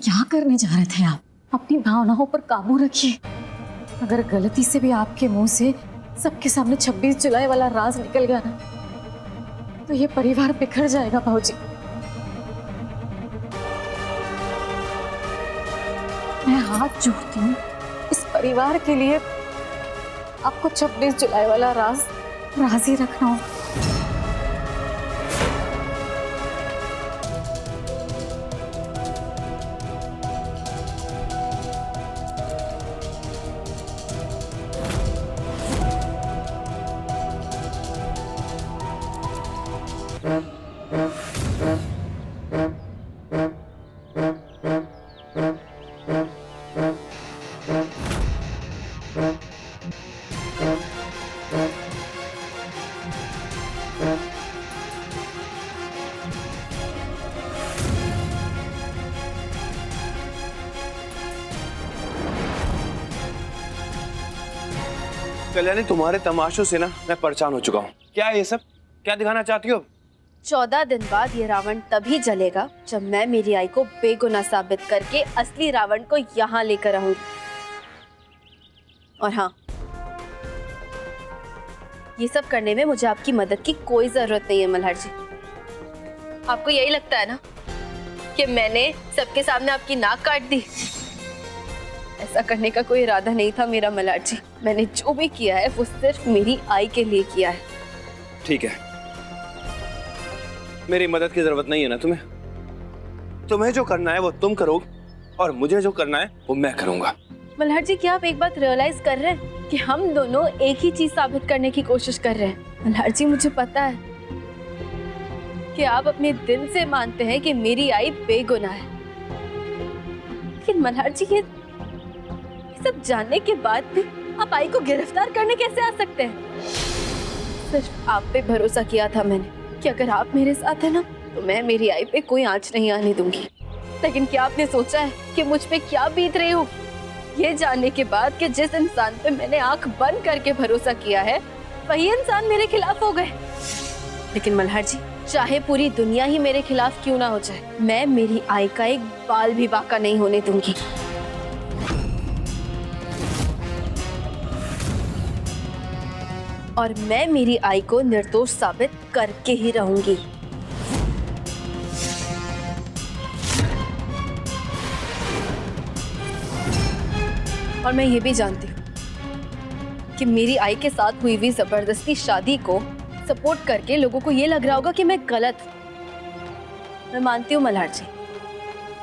क्या करने जा रहे थे आप? अपनी भावनाओं पर काबू रखिए। अगर गलती से भी आपके मुंह से सबके सामने 26 जुलाई वाला राज निकल गया ना, तो ये परिवार बिखर जाएगा भाऊजी। मैं हाथ जोड़ती हूँ, इस परिवार के लिए आपको 26 जुलाई वाला राज राजी रखना हो। कल्याणी, तुम्हारे तमाशों से ना मैं परेशान हो चुका हूँ। क्या है ये सब? क्या दिखाना चाहती हो? 14 दिन बाद ये रावण तभी जलेगा जब मैं मेरी आई को बेगुनाह साबित करके असली रावण को यहाँ लेकर आऊंगी। और हाँ, ये सब करने में मुझे आपकी मदद की कोई जरूरत नहीं है मल्हार जी। आपको यही लगता है ना कि मैंने सबके सामने आपकी नाक काट दी? ऐसा करने का कोई इरादा नहीं था मेरा मल्हार जी। मैंने जो भी किया है वो सिर्फ मेरी आई के लिए किया है। ठीक है, मेरी मदद की जरूरत नहीं है ना तुम्हें? तुम्हें जो करना है वो तुम करो और मुझे जो करना है वो मैं करूंगा। मल्हार जी, क्या आप एक बात रियलाइज कर रहे हैं कि हम दोनों एक ही चीज साबित करने की कोशिश कर रहे हैं? मल्हार जी, मुझे पता है कि आप अपने दिल से मानते हैं कि मेरी आई बेगुनाह है, लेकिन मल्हार जी ये सब जानने के बाद भी आप आई को गिरफ्तार करने कैसे आ सकते हैं? सिर्फ आप पे भरोसा किया था मैंने कि अगर आप मेरे साथ है ना तो मैं मेरी आई पे कोई आंच नहीं आने दूंगी। लेकिन क्या आपने सोचा है कि मुझ पे क्या बीत रही होगी ये जानने के बाद कि जिस इंसान पे मैंने आंख बंद करके भरोसा किया है वही इंसान मेरे खिलाफ हो गए? लेकिन मल्हार जी, चाहे पूरी दुनिया ही मेरे खिलाफ क्यों ना हो जाए, मैं मेरी आई का एक बाल भी बाका नहीं होने दूंगी। और मैं मेरी आई को निर्दोष साबित करके ही रहूंगी। और मैं ये भी जानती हूँ कि मेरी आई के साथ हुई हुई जबरदस्ती शादी को सपोर्ट करके लोगों को ये लग रहा होगा कि मैं गलत हूँ। मैं मानती हूँ मल्हार जी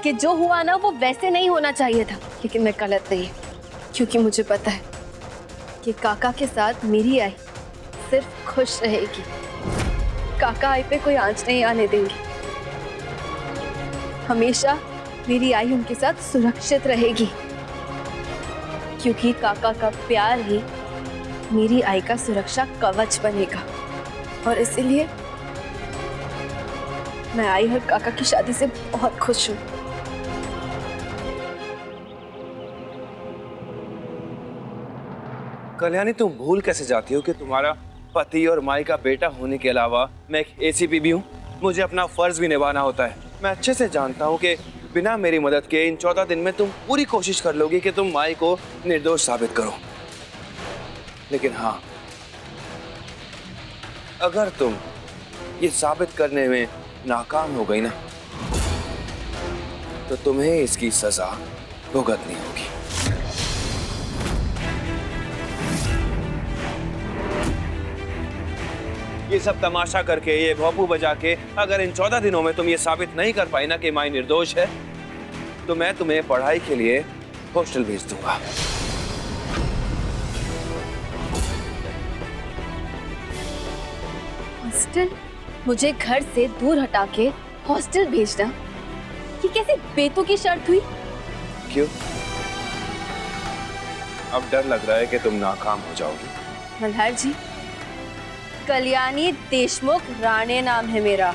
कि जो हुआ ना वो वैसे नहीं होना चाहिए था, लेकिन मैं गलत नहीं, क्योंकि मुझे पता है कि काका के साथ मेरी आई सिर्फ खुश रहेगी। काका आई पे कोई आंच नहीं आने देंगे। हमेशा मेरी आई उनके साथ सुरक्षित रहेगी, क्योंकि काका का प्यार ही मेरी आई का सुरक्षा कवच बनेगा। और इसीलिए मैं आई और काका की शादी से बहुत खुश हूँ। कल्याणी, तुम भूल कैसे जाती हो कि तुम्हारा पति और माई का बेटा होने के अलावा मैं एक एसीपी भी हूँ। मुझे अपना फर्ज भी निभाना होता है। मैं अच्छे से जानता हूँ कि बिना मेरी मदद के इन 14 दिन में तुम पूरी कोशिश कर लोगी कि तुम माई को निर्दोष साबित करो। लेकिन हाँ, अगर तुम ये साबित करने में नाकाम हो गई ना, तो तुम्हें इसकी सजा भुगतनी होगी। ये सब तमाशा करके, ये भोंपू बजा के अगर इन 14 दिनों में तुम ये साबित नहीं कर पाई ना कि माई निर्दोष है, तो मैं तुम्हें पढ़ाई के लिए हॉस्टल भेज दूंगा। हॉस्टल? मुझे घर से दूर हटा के हॉस्टल भेजना, ये कैसी बेतुकी शर्त हुई? क्यों? अब डर लग रहा है कि तुम नाकाम हो जाओगी? मल्हार जी, कल्याणी देशमुख राणे नाम है मेरा,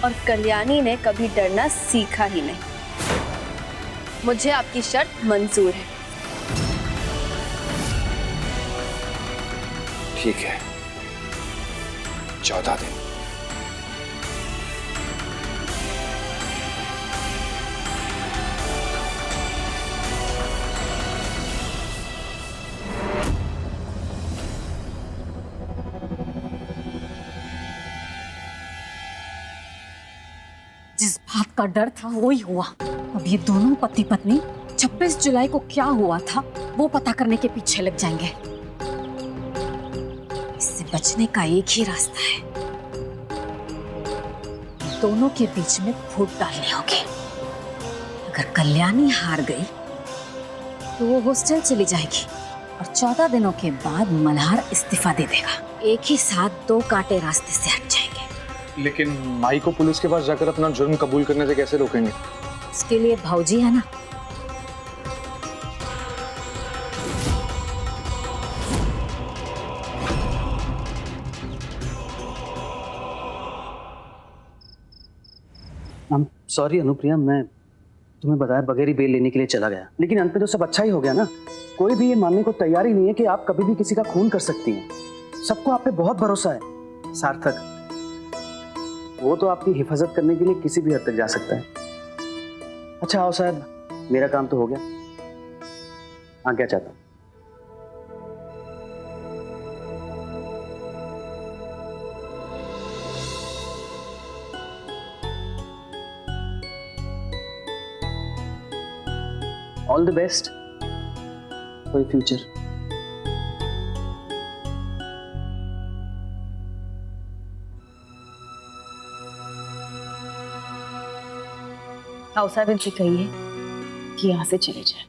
और कल्याणी ने कभी डरना सीखा ही नहीं। मुझे आपकी शर्त मंजूर है। ठीक है, 14 दिन। जिस बात का डर था वही हुआ। अब ये दोनों पति पत्नी 26 जुलाई को क्या हुआ था वो पता करने के पीछे लग जाएंगे। इससे बचने का एक ही रास्ता है, दोनों के बीच में फूट डालनी होगी। अगर कल्याणी हार गई तो वो हॉस्टल चली जाएगी और 14 दिनों के बाद मल्हार इस्तीफा दे देगा। एक ही साथ दो कांटे रास्ते से हट जाएंगे। लेकिन माई को पुलिस के पास जाकर अपना जुर्म कबूल करने से कैसे रोकेंगे? उसके लिए भाऊजी है ना। सॉरी अनुप्रिया, मैं तुम्हें बताया बगैर ही बेल लेने के लिए चला गया, लेकिन अंत में तो सब अच्छा ही हो गया ना। कोई भी ये मानने को तैयार ही नहीं है कि आप कभी भी किसी का खून कर सकती हैं। सबको आप पे बहुत भरोसा है। सार्थक, वो तो आपकी हिफाजत करने के लिए किसी भी हद तक जा सकता है। अच्छा आओ साहब, मेरा काम तो हो गया। हाँ, क्या चाहता हूँ? All the best for your future. आओ साहब, इनसे कहिए कि यहाँ से चले जाए।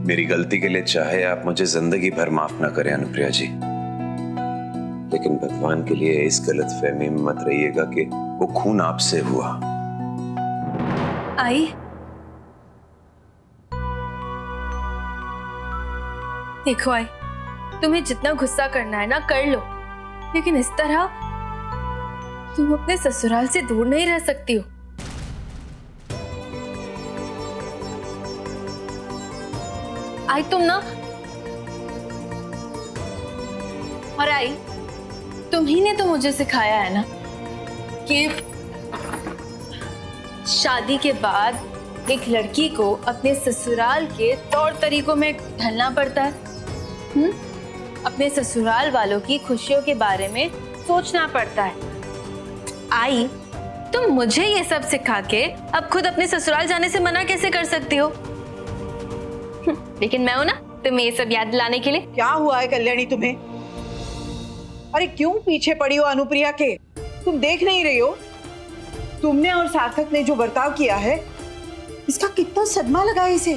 मेरी गलती के लिए चाहे आप मुझे जिंदगी भर माफ ना करें अनुप्रिया जी, लेकिन भगवान के लिए इस गलतफहमी में मत रहिएगा कि वो खून आपसे हुआ। आई, देखो आई, तुम्हें जितना गुस्सा करना है ना कर लो, लेकिन इस तरह तुम अपने ससुराल से दूर नहीं रह सकती हो। आई तुम ना, और आई तुम ही ने तो मुझे सिखाया है ना कि शादी के बाद एक लड़की को अपने ससुराल के तौर तरीकों में ढलना पड़ता है। अपने ससुराल वालों की खुशियों के बारे में सोचना पड़ता है। आई, तुम मुझे ये सब सिखा के अब खुद अपने ससुराल जाने से मना कैसे कर सकती हो? लेकिन मैं हूं ना तुम्हें ये सब याद दिलाने के लिए। क्या हुआ है कल्याणी तुम्हें? अरे क्यों पीछे पड़ी हो अनुप्रिया के? तुम देख नहीं रही हो? तुमने और सार्थक ने जो बर्ताव किया है, इसका कितना सदमा लगा है इसे।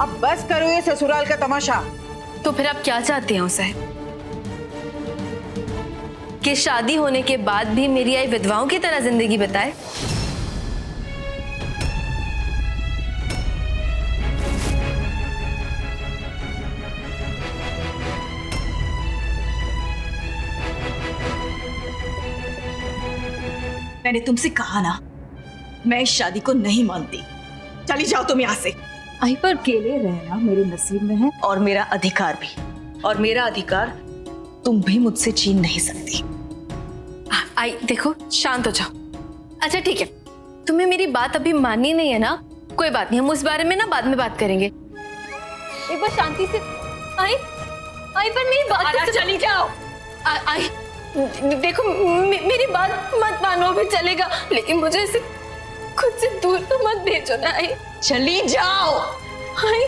अब बस करो ये ससुराल का तमाशा। तो फिर आप क्या चाहते हो साहब? कि शादी होने के बाद भी मेरी आई विधवाओं की तरह जिंदगी बताए? मैंने तुमसे कहा ना, मैं इस शादी को नहीं मानती। चली जाओ तुम यहाँ से। आई, पर अकेले रहना मेरे नसीब में है और मेरा अधिकार भी, और मेरा अधिकार तुम भी मुझसे छीन नहीं सकती। आई देखो, शांत हो जाओ। अच्छा ठीक है, तुम्हें मेरी बात अभी माननी नहीं है ना? कोई बात नहीं, हम उस बारे में ना बाद में बात करेंगे। एक बार शांति से। आई, आई पर मेरी बात तो चली जाओ। आई देखो, मेरी बात मत मानो भी चलेगा, लेकिन मुझे इसे खुद से दूर तो मत भेजो ना। आई चली जाओ। आई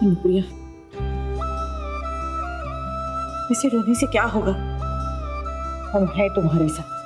अनुप्रिया, इसे रोने से क्या होगा? हम हैं तुम्हारे साथ।